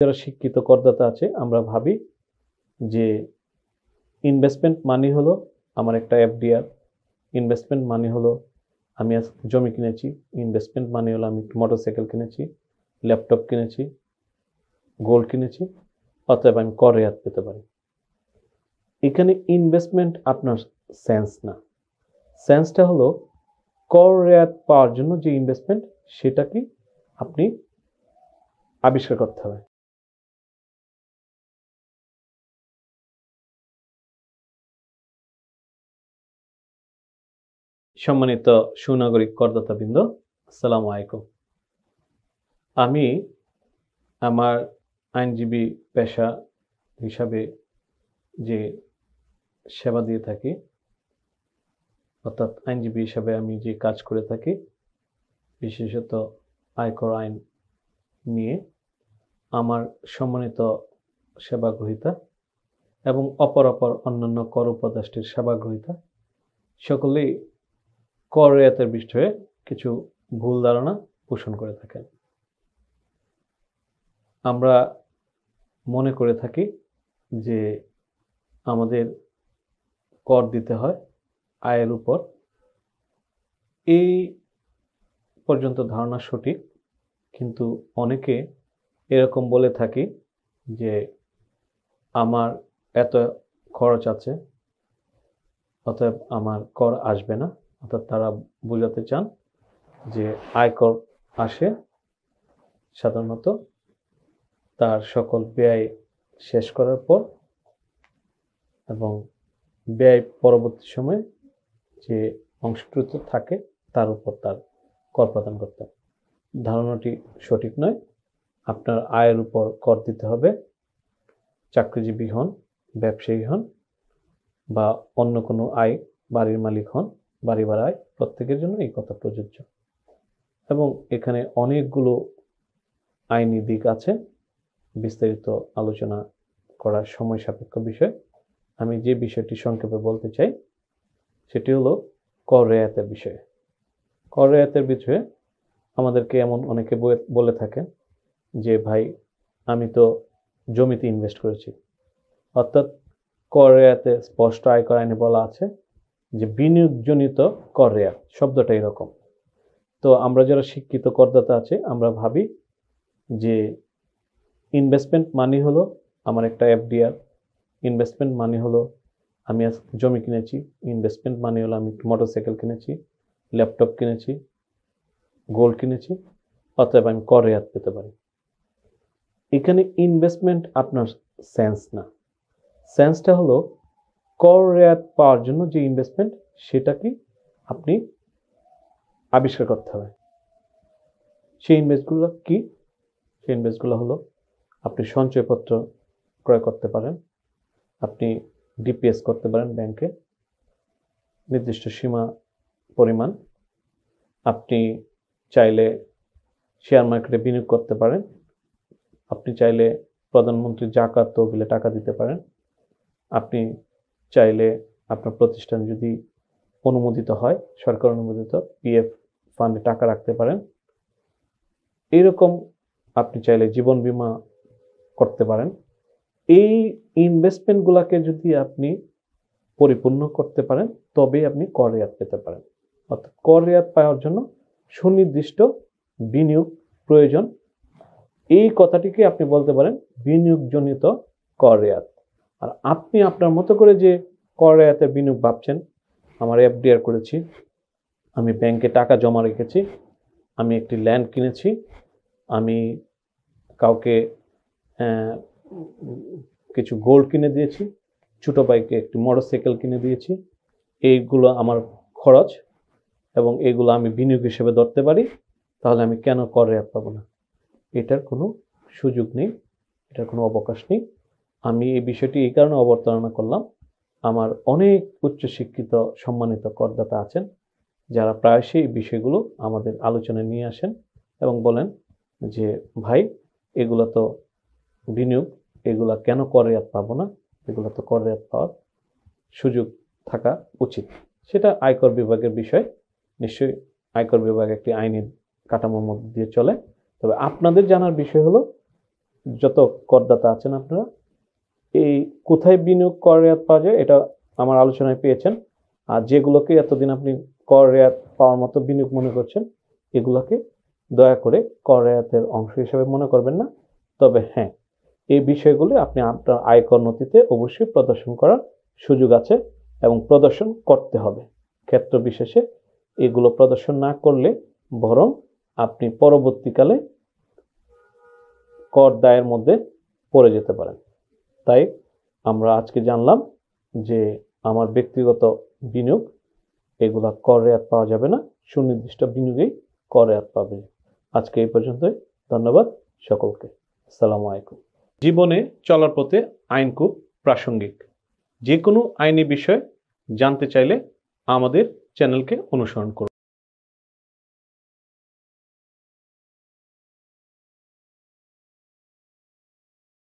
যারা শিক্ষিত করদাতা আছে আমরা ভাবি যে ইনভেস্টমেন্ট মানি হলো আমার একটা এফডিআর, ইনভেস্টমেন্ট মানি হলো আমি আজ জমি কিনেছি, ইনভেস্টমেন্ট মানি হলো আমি মোটরসাইকেল কিনেছি, ল্যাপটপ কিনেছি, গোল্ড কিনেছি, অতএব আমি কর রেয়াত পেতে পারি। এখানে ইনভেস্টমেন্ট আপনার সেন্স না, সেন্সটা হলো কর রেয়াত পাওয়ার জন্য যে ইনভেস্টমেন্ট সেটাকে আপনি আবিষ্কার করতে হবে। সম্মানিত সুনাগরিক করদাতাবৃন্দ, আসসালামু আলাইকুম। আমি আমার আইনজীবী পেশা হিসাবে যে সেবা দিয়ে থাকি, অর্থাৎ আইনজীবী হিসাবে আমি যে কাজ করে থাকি, বিশেষত আয়কর আইন নিয়ে আমার সম্মানিত সেবাগ্রহীতা এবং অপর অন্যান্য কর উপদেষ্টার সেবাগ্রহীতা সকলেই কর রেয়াতের বিষয়ে কিছু ভুল ধারণা পোষণ করে থাকেন। আমরা মনে করে থাকি যে আমাদের কর দিতে হয় আয়ের উপর। এই পর্যন্ত ধারণা সঠিক, কিন্তু অনেকে এরকম বলে থাকি যে আমার এত খরচ আছে অতএব আমার কর আসবে না, অর্থাৎ তারা বোঝাতে চান যে আয়কর আসে সাধারণত তার সকল ব্যয় শেষ করার পর এবং ব্যয় পরবর্তী সময়ে যে অংশকৃত থাকে তার উপর তার কর প্রদান করতে হবে। ধারণাটি সঠিক নয়। আপনার আয়ের উপর কর দিতে হবে, চাকরিজীবী হন, ব্যবসায়ী হন বা অন্য কোনো আয়, বাড়ির মালিক হন, বাড়ি ভাড়া আয়, প্রত্যেকের জন্য এই কথা প্রযোজ্য। এবং এখানে অনেকগুলো আইনি দিক আছে, বিস্তারিত আলোচনা করার সময় সাপেক্ষ বিষয়। আমি যে বিষয়টি সংক্ষেপে বলতে চাই সেটি হলো কর রেয়াতের বিষয়ে। কর রেয়াতের বিষয়ে আমাদেরকে এমন অনেকে বলে থাকেন যে ভাই আমি তো জমিতে ইনভেস্ট করেছি, অর্থাৎ কর রেয়াতে স্পষ্ট আয়কর আইনে বলা আছে যে বিনিয়োগজনিত কর রেয়াত, শব্দটা এরকম। তো আমরা যারা শিক্ষিত করদাতা আছে আমরা ভাবি যে ইনভেস্টমেন্ট মানি হলো আমার একটা এফডিআর, ইনভেস্টমেন্ট মানি হলো আমি আজ জমি কিনেছি, ইনভেস্টমেন্ট মানি হলো আমি মোটরসাইকেল কিনেছি, ল্যাপটপ কিনেছি, গোল্ড কিনেছি, অতএব আমি কর রেয়াত পেতে পারি। এখানে ইনভেস্টমেন্ট আপনার সেন্স না, সেন্সটা হলো কর রেয়াত পাওয়ার জন্য যে ইনভেস্টমেন্ট সেটাকে আপনি আবিষ্কার করতে হবে। সেই ইনভেস্টগুলো কি? সেই ইনভেস্টগুলো হলো আপনি সঞ্চয়পত্র ক্রয় করতে পারেন, আপনি ডিপিএস করতে পারেন ব্যাংকে নির্দিষ্ট সীমা পরিমাণ, আপনি চাইলে শেয়ার মার্কেটে বিনিয়োগ করতে পারেন, আপনি চাইলে প্রধানমন্ত্রী জাকাত তহবিলে টাকা দিতে পারেন, আপনি চাইলে আপনার প্রতিষ্ঠান যদি অনুমোদিত হয়, সরকার অনুমোদিত পিএফ ফান্ডে টাকা রাখতে পারেন। এইরকম আপনি চাইলে জীবন বীমা করতে পারেন। এই ইনভেস্টমেন্টগুলোকে যদি আপনি পরিপূর্ণ করতে পারেন তবেই আপনি কর রেয়াত পেতে পারেন। অর্থাৎ কর রেয়াত পাওয়ার জন্য সুনির্দিষ্ট বিনিয়োগ প্রয়োজন। এই কথাটিকে আপনি বলতে পারেন বিনিয়োগজনিত কর রেয়াত। আর আপনি আপনার মতো করে যে কর রেয়াতের বিনিয়োগ ভাবছেন, আমার এফডিআর করেছি, আমি ব্যাংকে টাকা জমা রেখেছি, আমি একটি ল্যান্ড কিনেছি, আমি কাউকে কিছু গোল্ড কিনে দিয়েছি, ছোটো ভাইকে একটি মোটরসাইকেল কিনে দিয়েছি, এইগুলো আমার খরচ এবং এগুলো আমি বিনিয়োগ হিসেবে ধরতে পারি, তাহলে আমি কেন কর রেয়াত পাবো না? এটার কোনো সুযোগ নেই, এটার কোনো অবকাশ নেই। আমি এই বিষয়টি এই কারণে অবতারণা করলাম, আমার অনেক উচ্চশিক্ষিত সম্মানিত করদাতা আছেন যারা প্রায়শই এই বিষয়গুলো আমাদের আলোচনায় নিয়ে আসেন এবং বলেন যে ভাই এগুলো তো বিনিয়োগ, এগুলা কেন কর রেয়াত পাবো না? এগুলো তো কর রেয়াত পাওয়ার সুযোগ থাকা উচিত। সেটা আয়কর বিভাগের বিষয়, নিশ্চয়ই আয়কর বিভাগ একটি আইনি কাঠামোর মধ্যে দিয়ে চলে। তবে আপনাদের জানার বিষয় হলো যত করদাতা আছেন আপনারা, এই কোথায় বিনিয়োগ কর রেয়াত পাওয়া যায় এটা আমার আলোচনায় পেয়েছেন। আর যেগুলোকে এতদিন আপনি কর রেয়াত পাওয়ার মতো বিনিয়োগ মনে করছেন, এগুলোকে দয়া করে কর রেয়াতের অংশ হিসেবে মনে করবেন না। তবে হ্যাঁ, এই বিষয়গুলি আপনি আপনার আয়কর নথিতে অবশ্যই প্রদর্শন করার সুযোগ আছে এবং প্রদর্শন করতে হবে। ক্ষেত্র বিশেষে এগুলো প্রদর্শন না করলে বরং আপনি পরবর্তীকালে কর দায়ের মধ্যে পড়ে যেতে পারেন। তাই আমরা আজকে জানলাম যে আমার ব্যক্তিগত বিনিয়োগ এগুলা কর রেয়াত পাওয়া যাবে না, সুনির্দিষ্ট বিনিয়োগেই কর রেয়াত পাবে। আজকে এই পর্যন্তই। ধন্যবাদ সকলকে। আসসালামু আলাইকুম। জীবনে চলার পথে আইন খুব প্রাসঙ্গিক। যে কোনো আইনি বিষয় জানতে চাইলে আমাদের চ্যানেলকে অনুসরণ করুন।